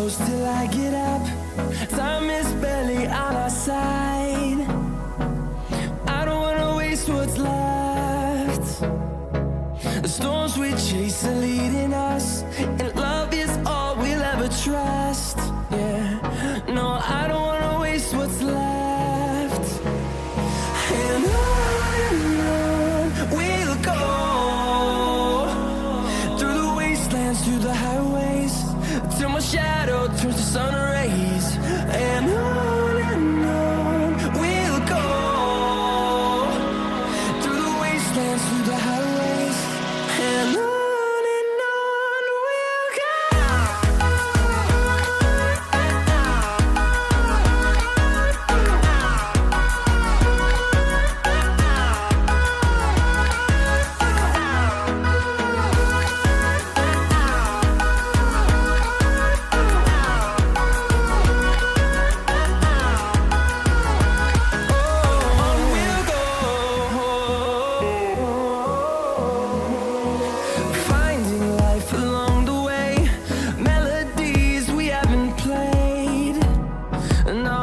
close till I get up. Time is barely on our side. I don't wanna waste what's left. The storms we chase are leading us, and love is all we'll ever trust. Yeah, no, I don't wanna waste what's left. And on we'll go, through the wastelands, through the highways, till my shadow turns to sun rays. And on we'll go, through the wastelands, through the highways, and on we'll go. Finding life along the way, melodies we haven't played. No,